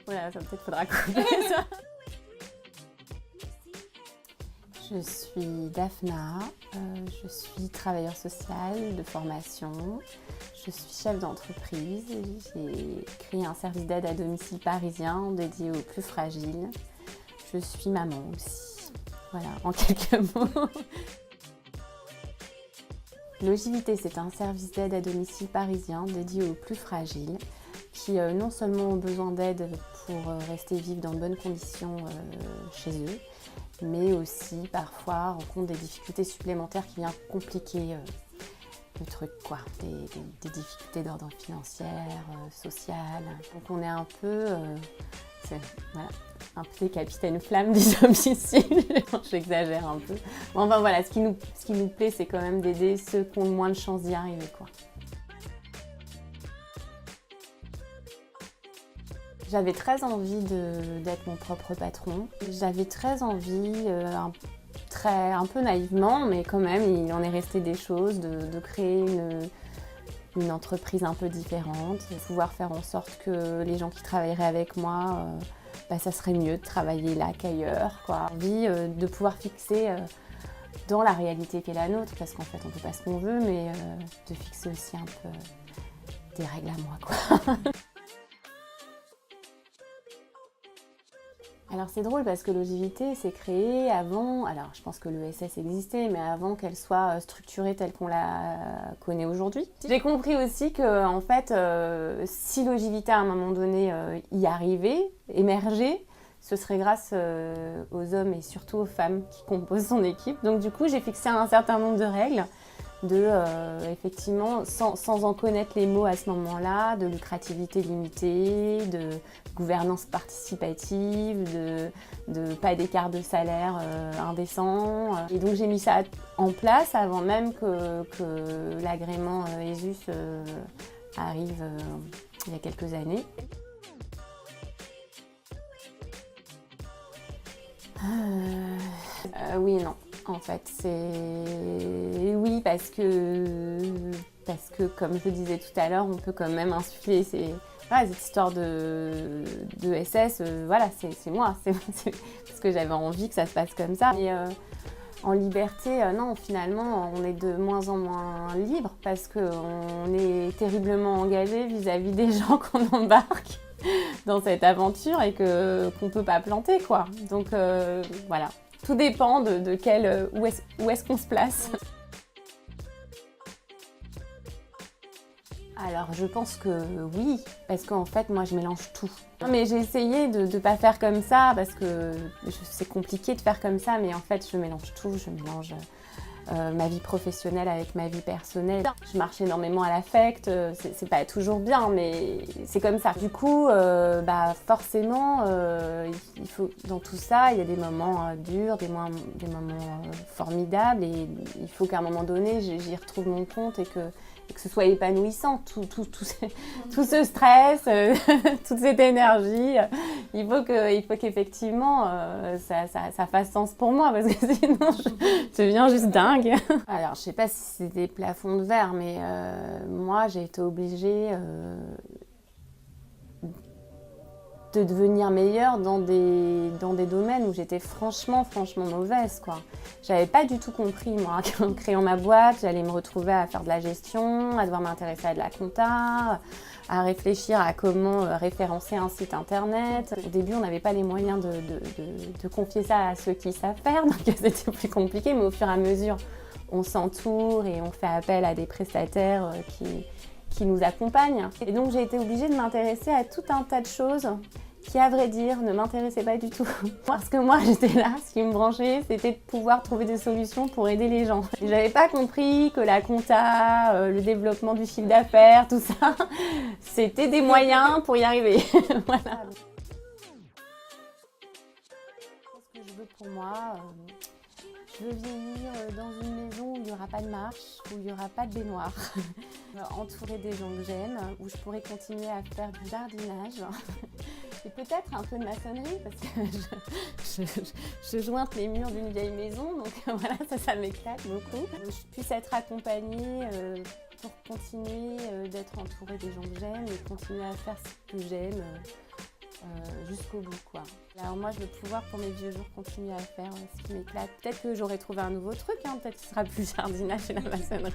Voilà, ça peut-être faudra couper ça. Je suis Daphna, je suis travailleuse sociale de formation, je suis chef d'entreprise, j'ai créé un service d'aide à domicile parisien dédié aux plus fragiles. Je suis maman aussi, voilà, en quelques mots. Logivité, c'est un service d'aide à domicile parisien dédié aux plus fragiles qui non seulement ont besoin d'aide pour rester vivre dans de bonnes conditions chez eux, mais aussi parfois rencontrent des difficultés supplémentaires qui viennent compliquer le truc, quoi. Des difficultés d'ordre financier, social. Donc on est un peu, voilà, un peu des capitaines flammes du domicile, j'exagère un peu. Enfin voilà, ce qui nous plaît, c'est quand même d'aider ceux qui ont le moins de chances d'y arriver, quoi. J'avais très envie d'être mon propre patron. J'avais très envie, un peu naïvement, mais quand même, il en est resté des choses, de créer une entreprise un peu différente, de pouvoir faire en sorte que les gens qui travailleraient avec moi, ça serait mieux de travailler là qu'ailleurs, quoi. Envie de pouvoir fixer dans la réalité qui est la nôtre, parce qu'en fait, on ne peut pas ce qu'on veut, mais de fixer aussi un peu des règles à moi, quoi. Alors c'est drôle parce que Logivité s'est créée avant, alors je pense que l'ESS existait, mais avant qu'elle soit structurée telle qu'on la connaît aujourd'hui. J'ai compris aussi que en fait, si Logivité à un moment donné y arrivait, émergeait, ce serait grâce aux hommes et surtout aux femmes qui composent son équipe. Donc du coup j'ai fixé un certain nombre de règles, effectivement, sans en connaître les mots à ce moment-là, de lucrativité limitée, de gouvernance participative, de pas d'écart de salaire indécent. Et donc j'ai mis ça en place avant même que l'agrément ESUS arrive il y a quelques années. Oui et non. En fait, c'est oui parce que comme je le disais tout à l'heure, on peut quand même insuffler cette histoire de SS, voilà, c'est moi, c'est parce que j'avais envie que ça se passe comme ça. Et en liberté, non, finalement, on est de moins en moins libre parce qu'on est terriblement engagé vis-à-vis des gens qu'on embarque dans cette aventure et qu'on peut pas planter, quoi. Donc voilà. Tout dépend où est-ce qu'on se place. Alors je pense que oui, parce qu'en fait moi je mélange tout. Mais j'ai essayé de ne pas faire comme ça parce que c'est compliqué de faire comme ça, mais en fait je mélange tout, je mélange ma vie professionnelle avec ma vie personnelle. Je marche énormément à l'affect, c'est pas toujours bien, mais c'est comme ça. Du coup, forcément, il faut, dans tout ça, il y a des moments durs, des moments formidables, et il faut qu'à un moment donné, j'y retrouve mon compte et que ce soit épanouissant, tout ce stress, toute cette énergie. Il faut qu'effectivement ça fasse sens pour moi, parce que sinon je deviens juste dingue. Alors je sais pas si c'est des plafonds de verre, mais moi j'ai été obligée de devenir meilleure dans des domaines où j'étais franchement mauvaise, quoi. J'avais pas du tout compris, moi, qu'en créant ma boîte, j'allais me retrouver à faire de la gestion, à devoir m'intéresser à de la compta, à réfléchir à comment référencer un site internet. Au début, on n'avait pas les moyens de confier ça à ceux qui savent faire, donc c'était plus compliqué, mais au fur et à mesure, on s'entoure et on fait appel à des prestataires qui nous accompagnent. Et donc j'ai été obligée de m'intéresser à tout un tas de choses qui, à vrai dire, ne m'intéressaient pas du tout. Parce que moi, j'étais là, ce qui me branchait, c'était de pouvoir trouver des solutions pour aider les gens. Et j'avais pas compris que la compta, le développement du chiffre d'affaires, tout ça, c'était des moyens pour y arriver. Voilà. Qu'est-ce que je veux pour moi ? Je veux vieillir dans une maison où il n'y aura pas de marche, où il n'y aura pas de baignoire, entourée des gens que j'aime, où je pourrais continuer à faire du jardinage et peut-être un peu de maçonnerie parce que je jointe les murs d'une vieille maison, donc voilà, ça m'éclate beaucoup. Que je puisse être accompagnée pour continuer d'être entourée des gens que j'aime et continuer à faire ce que j'aime. jusqu'au bout, quoi. Alors moi, je veux pouvoir pour mes vieux jours continuer à faire ce qui m'éclate. Peut-être que j'aurai trouvé un nouveau truc, hein. Peut-être que ce sera plus jardinage et la maçonnerie.